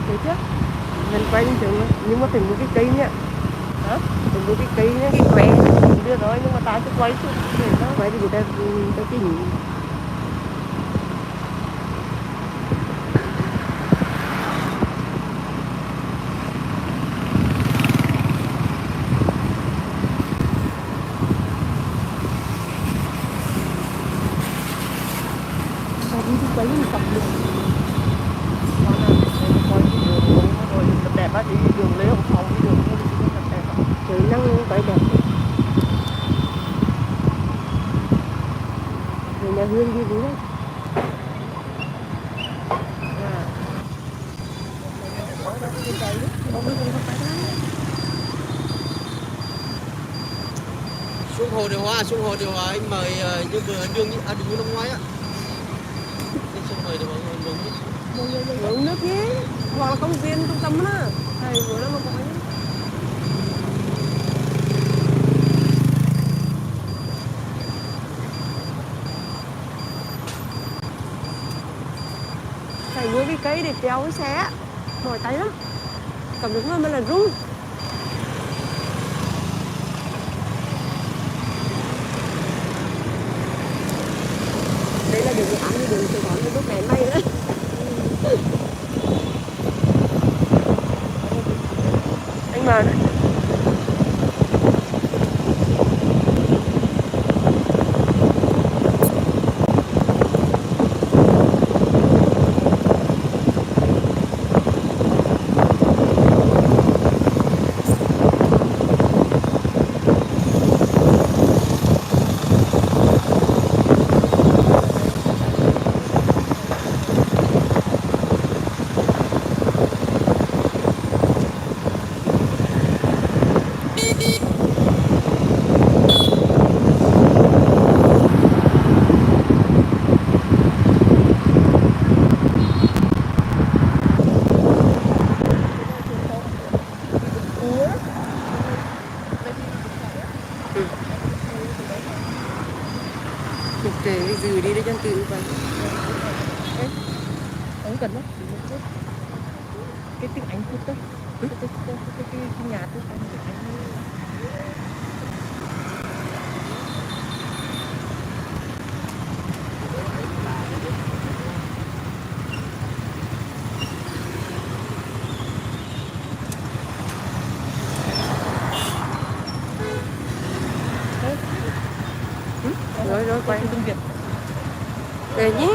thấy chưa, mình quay bình thường nhưng mà phải mua cái cây nhá. Hả? Phải mua cái cây nhá, cái khỏe đưa rồi nhưng mà tao sẽ quay xuống để nó quay thì người ta chỉnh. Đi quay mình tập được. Con nào để quay cái đường rồi thật đẹp á, đi đường Lê Hồng Phong, đi đường thật đẹp á. Trời nắng quay đẹp. Rồi nhà Hương đi đấy. Xuống hồ điều hòa anh mời như vừa đường như năm ngoái á. Đi xuống mời được mọi người Uống nước nhé, hoặc là công viên trung tâm á, thầy vừa đó mà có nhé. Thầy mua cái cây để treo cái xe, mỏi tay lắm, cầm được nó mới là rung. Đây là đường ăn đi đường Sài Gòn cái lúc này may đấy. Anh mà đấy. Trời ơi, dừ đi để cho tự vậy. Không cần đó. Cái tiếng Anh chút thôi. Cái nhà tôi anh được anh. Rồi quay tiếng Việt. Về nhé.